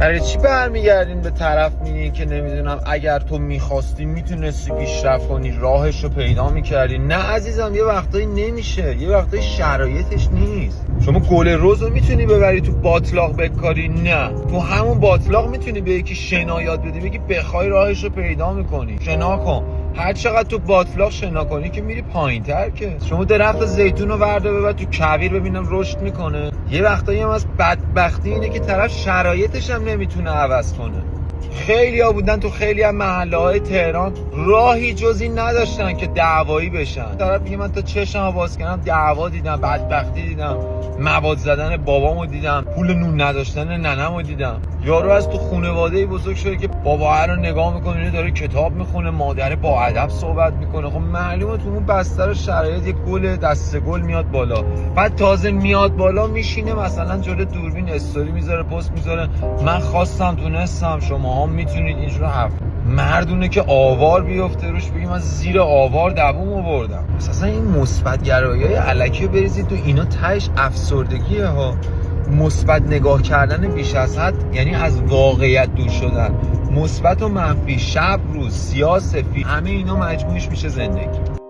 برای چی برمیگردین به طرف میگین که نمیدونم اگر تو میخواستی میتونستی پیشرفت کنی، راهش رو پیدا میکردی؟ نه عزیزم، یه وقتایی نمیشه، یه وقتایی شرایطش نیست. شما گل روز رو میتونی ببری تو باطلاق بکاری؟ نه، تو همون باطلاق میتونی به یکی شنا یاد بدی، بگی بخوای راهش رو پیدا میکنی، شنا کن. هر چقدر تو باطلاق شنا کنی که میری پایین‌تر. که شما درخت زیتون رو ورده ببر تو کویر ببینم رشد میکنه. یه وقتایی هم از بدبختی اینه که طرف شرایطش هم نمیتونه عوض کنه. خیلی ها بودن تو خیلی از محله های تهران راهی جز این نداشتن که دعوایی بشن. طرف میگه من تا چشم باز کردم دعوا دیدم، بدبختی دیدم، مواد زدن بابامو دیدم، پول نون نداشتن ننمو دیدم. یارو از تو خانواده بزرگ شده که بابا رو نگاه میکنه اینه داره کتاب میخونه، مادر با ادب صحبت میکنه. خب معلومه تو اون بستر شرایط یک گل دسته گل میاد بالا. بعد تازه میاد بالا میشینه مثلا جلوی دوربین استوری میذاره، پست میذاره، من خواستم تونستم، شما میتونید. اینجوری حرف مردونه که آوار بیفته روش بگی من زیر آوار دووم آوردم. اصلا این مثبت گرایی‌های الکی رو بریزید تو اینا، تهش افسردگیه ها. مثبت نگاه کردن بیش از حد یعنی از واقعیت دور شدن. مثبت و منفی، شب روز، سیاه سفید، همه اینا مجموعش میشه زندگی.